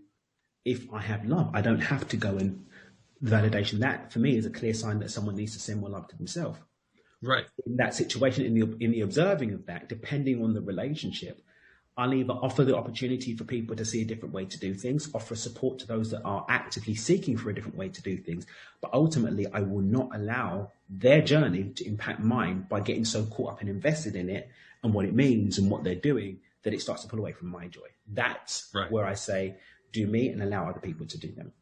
if I have love, I don't have to go and validation. That for me is a clear sign that someone needs to send more love to themselves. Right. In that situation, in the observing of that, depending on the relationship, I'll either offer the opportunity for people to see a different way to do things, offer support to those that are actively seeking for a different way to do things. But ultimately, I will not allow their journey to impact mine by getting so caught up and invested in it and what it means and what they're doing that it starts to pull away from my joy. That's where I say, do me and allow other people to do them.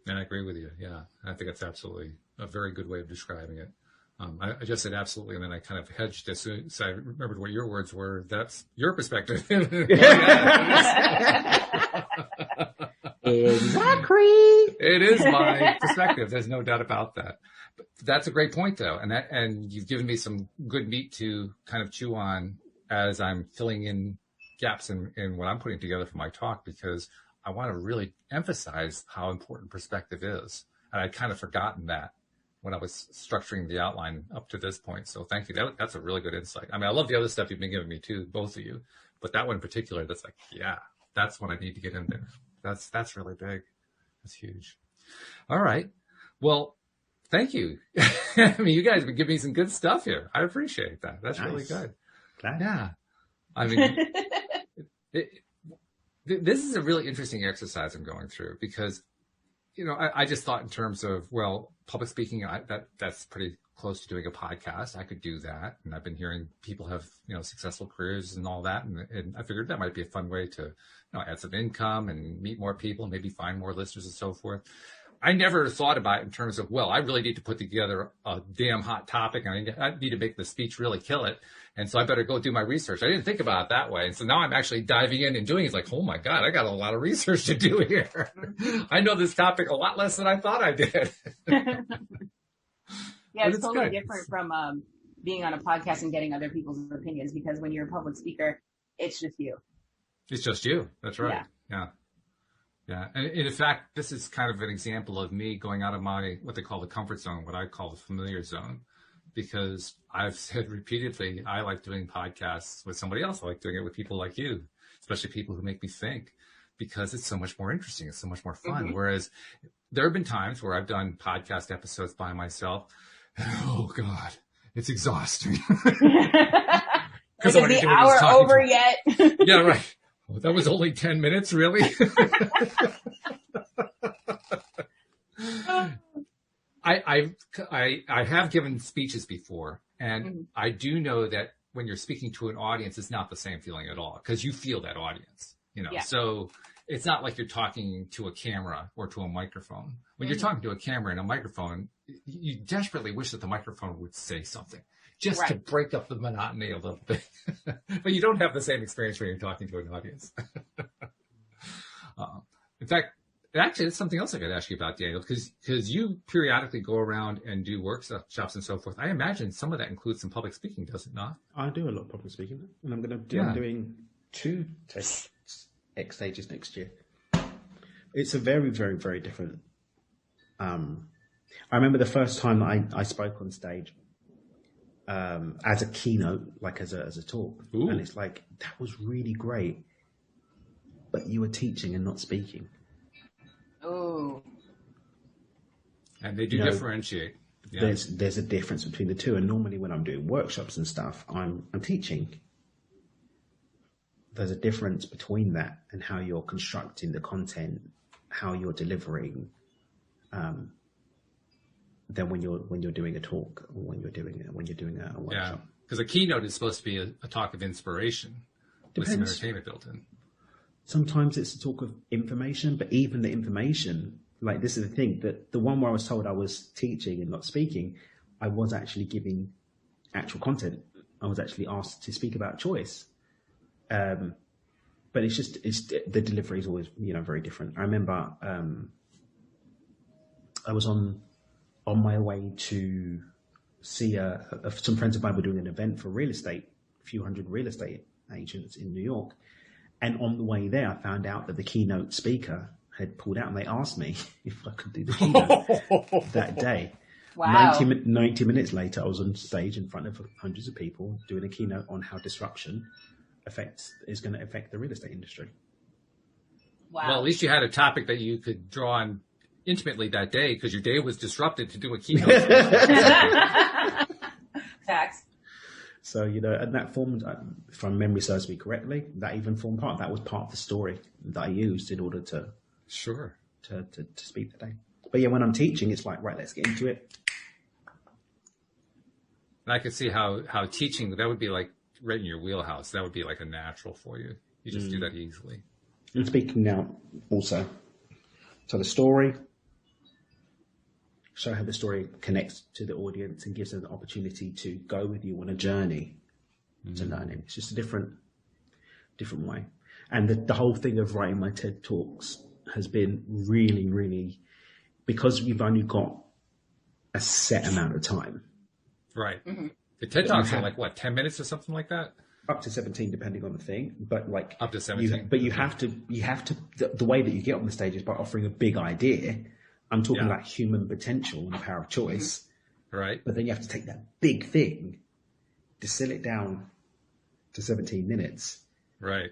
And I agree with you. Yeah. I think that's absolutely a very good way of describing it. I just said absolutely, and then I kind of hedged as soon as I remembered what your words were. That's your perspective. Exactly. It is my perspective. There's no doubt about that. But that's a great point, though, and you've given me some good meat to kind of chew on as I'm filling in gaps in what I'm putting together for my talk, because I want to really emphasize how important perspective is, and I'd kind of forgotten that when I was structuring the outline up to this point. So thank you. That's a really good insight. I mean, I love the other stuff you've been giving me too, both of you, but that one in particular, that's like, yeah, that's what I need to get in there. That's really big. That's huge. All right. Well, thank you. I mean, you guys have been giving me some good stuff here. I appreciate that. That's nice. Really good. Glad. Yeah. I mean, this is a really interesting exercise I'm going through because, I just thought in terms of, public speaking, that's pretty close to doing a podcast. I could do that. And I've been hearing people have, successful careers and all that. And I figured that might be a fun way to, add some income and meet more people and maybe find more listeners and so forth. I never thought about it in terms of, I really need to put together a damn hot topic and I need to make the speech really kill it. And so I better go do my research. I didn't think about it that way. And so now I'm actually diving in and doing it. It's like, oh my God, I got a lot of research to do here. I know this topic a lot less than I thought I did. Yeah, it's totally different from being on a podcast and getting other people's opinions, because when you're a public speaker, it's just you. It's just you. That's right. Yeah. Yeah. And in fact, this is kind of an example of me going out of what they call the comfort zone, what I call the familiar zone, because I've said repeatedly, I like doing podcasts with somebody else. I like doing it with people like you, especially people who make me think, because it's so much more interesting. It's so much more fun. Mm-hmm. Whereas there have been times where I've done podcast episodes by myself. And, oh God, it's exhausting. Is the hour over yet? Yeah, right. Well, that was only 10 minutes, really? I have given speeches before, and I do know that when you're speaking to an audience, it's not the same feeling at all, because you feel that audience, Yeah. So it's not like you're talking to a camera or to a microphone. When you're talking to a camera and a microphone, you desperately wish that the microphone would say something, just to break up the monotony a little bit. But you don't have the same experience when you're talking to an audience. In fact, actually, it's something else I could ask you about, Daniel, because you periodically go around and do workshops and so forth. I imagine some of that includes some public speaking, does it not? I do a lot of public speaking, and I'm doing 2 X stages next year. It's a very, very, very different. I remember the first time I spoke on stage as a keynote, like as a talk. Ooh. And it's like, that was really great, but you were teaching and not speaking. Oh. And they do differentiate. Yeah. There's a difference between the two. And normally when I'm doing workshops and stuff, I'm teaching. There's a difference between that and how you're constructing the content, how you're delivering, than when you're doing a talk or when you're doing a workshop. Yeah, because a keynote is supposed to be a talk of inspiration with some entertainment built in. Sometimes it's a talk of information, but even the information, like this is the thing, that the one where I was told I was teaching and not speaking, I was actually giving actual content. I was actually asked to speak about choice. But the delivery is always, very different. I remember I was on my way to see some friends of mine were doing an event for real estate, a few hundred real estate agents in New York. And on the way there, I found out that the keynote speaker had pulled out, and they asked me if I could do the keynote that day. Wow. 90 minutes later, I was on stage in front of hundreds of people doing a keynote on how disruption is going to affect the real estate industry. Wow. Well, at least you had a topic that you could draw on intimately that day, because your day was disrupted to do a keynote. Facts. So, and that formed, if my memory serves me correctly, that even formed part. That was part of the story that I used in order to speak that day. But yeah, when I'm teaching, it's like, right, let's get into it. And I could see how teaching, that would be like right in your wheelhouse. That would be like a natural for you. You just do that easily. And speaking now also, so the story, show how the story connects to the audience and gives them the opportunity to go with you on a journey to learning. It's just a different way. And the whole thing of writing my TED Talks has been really, really, because you've only got a set amount of time. Right. Mm-hmm. The TED Talks are like, what, 10 minutes or something like that? Up to 17, depending on the thing, but like up to 17. But you have to. The way that you get on the stage is by offering a big idea. I'm talking about human potential and the power of choice, right? But then you have to take that big thing, distill it down to 17 minutes, right,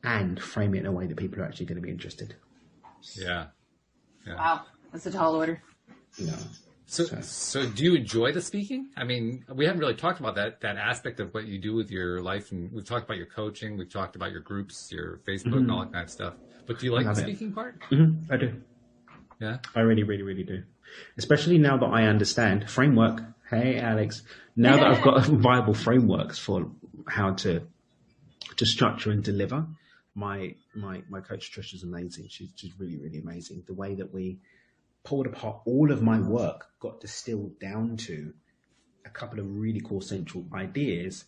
and frame it in a way that people are actually going to be interested. Yeah. Wow, that's a tall order. So do you enjoy the speaking? I mean, we haven't really talked about that aspect of what you do with your life. And we've talked about your coaching. We've talked about your groups, your Facebook, and all that kind of stuff. But do you like the speaking part? Mm-hmm. I do. Yeah. I really, really, really do. Especially now that I understand framework. Hey, Alex. Now that I've got viable frameworks for how to structure and deliver, my coach Trish is amazing. She's really, really amazing. The way that we pulled apart all of my work, got distilled down to a couple of really core central ideas,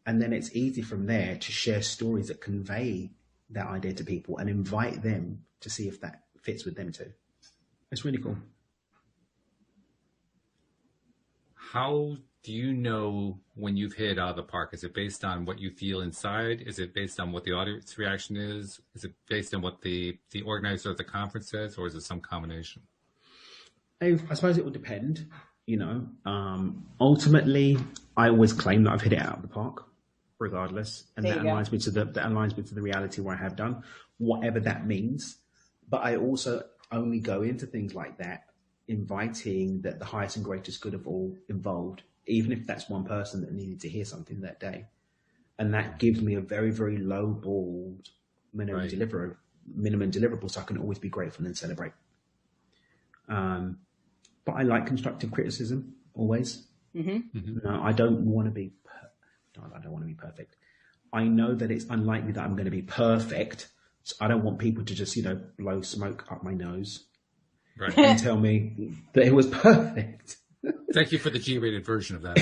and then it's easy from there to share stories that convey that idea to people and invite them to see if that fits with them too. It's really cool. How do you know when you've hit out of the park? Is it based on what you feel inside? Is it based on what the audience reaction is? Is it based on what the organizer of the conference says, or is it some combination? I suppose it will depend, ultimately, I always claim that I've hit it out of the park, regardless. And that aligns me to the reality where I have done, whatever that means. But I also only go into things like that, inviting that the highest and greatest good of all involved, even if that's one person that needed to hear something that day. And that gives me a very, very low-balled minimum deliverable, so I can always be grateful and celebrate. But I like constructive criticism always. Mm-hmm. Mm-hmm. No, I don't want to be perfect. I know that it's unlikely that I'm going to be perfect. So I don't want people to just, blow smoke up my nose and tell me that it was perfect. Thank you for the G-rated version of that.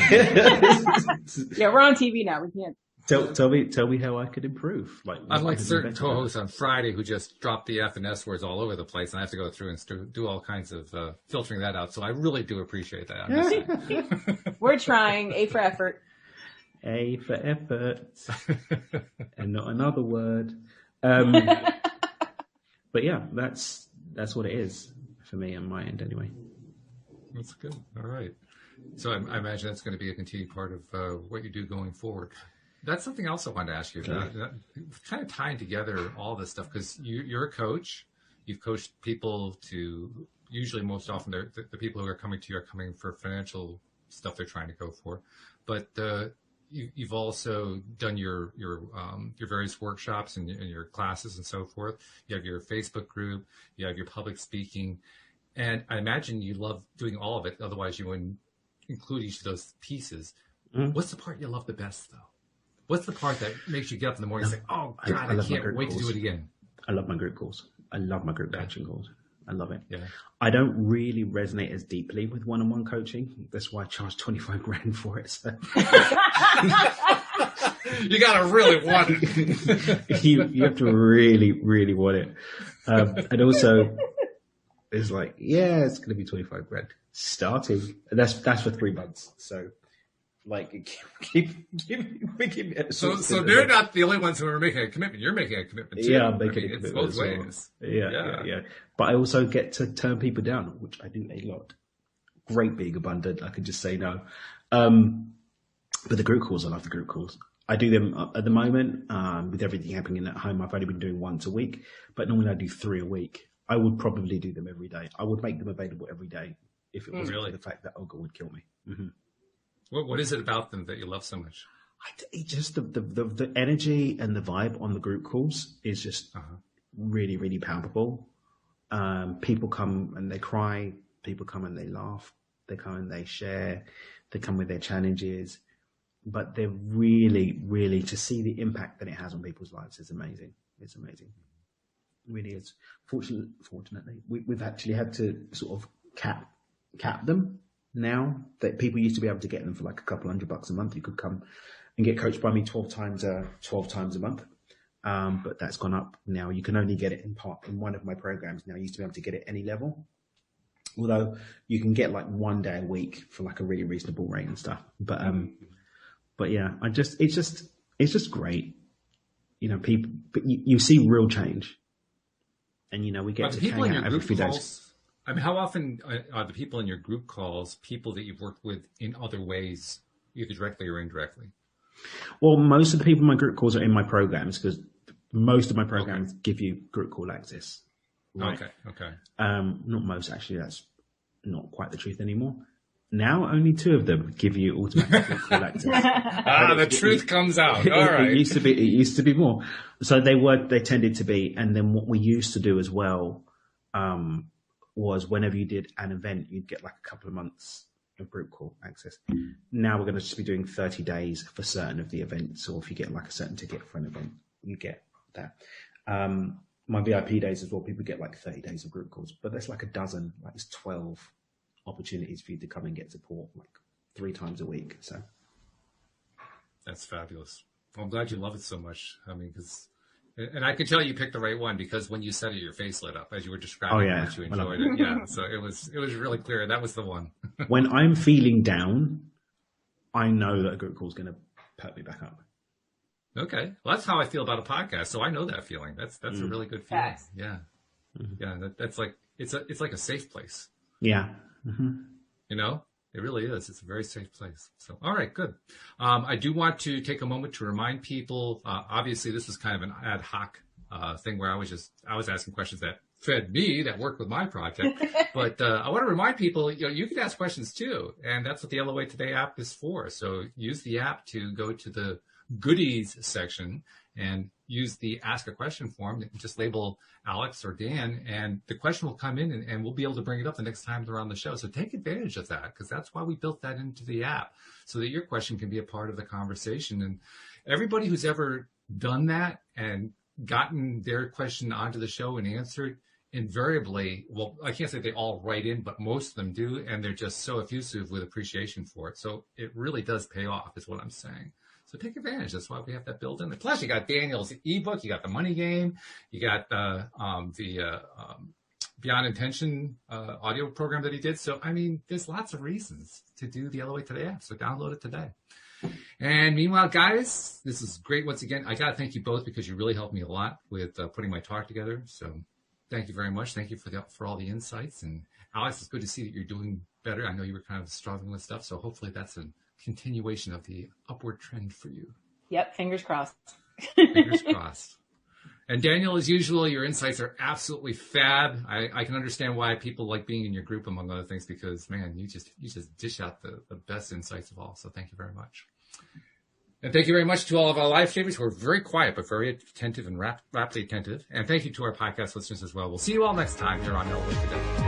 Yeah, we're on TV now. We can't. Tell me how I could improve. Unlike certain co-hosts on Friday who just drop the F and S words all over the place, and I have to go through and do all kinds of filtering that out. So I really do appreciate that. We're trying. A for effort. A for effort. And not another word. But yeah, that's what it is for me on my end anyway. That's good. All right. So I imagine that's going to be a continued part of what you do going forward. That's something else I wanted to ask you about. Kind of tying together all this stuff, because you're a coach. You've coached people to, usually most often the people who are coming to you are coming for financial stuff they're trying to go for. But you've also done your various workshops and your classes and so forth. You have your Facebook group. You have your public speaking. And I imagine you love doing all of it. Otherwise, you wouldn't include each of those pieces. Mm. What's the part you love the best, though? What's the part that makes you get up in the morning and say, oh, God, I can't wait to do it again? I love my group calls. I love my group coaching calls. I love it. Yeah. I don't really resonate as deeply with one-on-one coaching. That's why I charge 25 grand for it. So. You got to really want it. You have to really, really want it. And also, it's like, yeah, it's going to be 25 grand. starting. That's for 3 months. So, like, keep so they're not the only ones who are making a commitment. You're making a commitment too. Yeah, I'm making a commitment. It's both ways. Well. Yeah. But I also get to turn people down, which I do a lot. Great being abundant. I can just say no. But the group calls, I love the group calls. I do them at the moment, with everything happening at home. I've only been doing once a week, but normally I do 3 a week. I would probably do them every day. I would make them available every day if it wasn't for the fact that Olga would kill me. Mm-hmm. What is it about them that you love so much? It just the energy and the vibe on the group calls is just really, really palpable. People come and they cry. People come and they laugh. They come and they share. They come with their challenges. But they're really, really, to see the impact that it has on people's lives is amazing. It's amazing. It really is. Fortunately, we've actually had to sort of cap them now. That people used to be able to get them for like a couple $100 a month. You could come and get coached by me 12 times a month. But that's gone up now. You can only get it in one of my programs now. You used to be able to get it any level. Although you can get like 1 day a week for like a really reasonable rate and stuff. But yeah, it's just great. You know, people, but you see real change. And, you know, we get to hang out every few days. I mean, how often are the people in your group calls people that you've worked with in other ways, either directly or indirectly? Well, most of the people in my group calls are in my programs because most of my programs give you group call access. Right? Okay. Not most, actually. That's not quite the truth anymore. Now only 2 of them give you automatic group call access. The truth comes out. All right. It used to be more. So they tended to be. And then what we used to do as well, was whenever you did an event, you'd get like a couple of months of group call access. Now we're going to just be doing 30 days for certain of the events, or if you get like a certain ticket for an event, you get that. My VIP days as well, people get like 30 days of group calls, but there's like a dozen, like it's 12 opportunities for you to come and get support like 3 times a week. So that's fabulous. Well, I'm glad you love it so much. I mean, and I could tell you picked the right one because when you said it, your face lit up as you were describing how much you enjoyed it. Yeah, so it was really clear. That was the one. When I'm feeling down, I know that a group call is going to perk me back up. Okay, well, that's how I feel about a podcast. So I know that feeling. That's a really good feeling. Facts. Yeah, yeah. That's like it's like a safe place. Yeah. You know. It really is. It's a very safe place. So, all right, good. I do want to take a moment to remind people, obviously this was kind of an ad hoc thing where I was asking questions that fed me, that worked with my project. But I want to remind people, you can ask questions too. And that's what the LOA Today app is for. So use the app to go to the goodies section and use the ask a question form. Just label Alex or Dan, and the question will come in and we'll be able to bring it up the next time they're on the show. So take advantage of that, because that's why we built that into the app, so that your question can be a part of the conversation. And everybody who's ever done that and gotten their question onto the show and answered, invariably, well, I can't say they all write in, but most of them do, and they're just so effusive with appreciation for it. So it really does pay off, is what I'm saying. So take advantage. That's why we have that built in. Plus, you got Daniel's ebook, you got the money game, you got the Beyond Intention audio program that he did. So, I mean, there's lots of reasons to do the LOA Today app. So download it today. And meanwhile, guys, this is great. Once again, I got to thank you both because you really helped me a lot with putting my talk together. So thank you very much. Thank you for all the insights. And Alex, it's good to see that you're doing better. I know you were kind of struggling with stuff. So hopefully that's a continuation of the upward trend for you. Yep, fingers crossed. Fingers crossed. And Daniel, as usual, your insights are absolutely fab. I can understand why people like being in your group, among other things, because man, you just dish out the best insights of all. So thank you very much. And thank you very much to all of our live streamers who are very quiet but very attentive and raptly attentive. And thank you to our podcast listeners as well. We'll see you all next time here on LOA Today.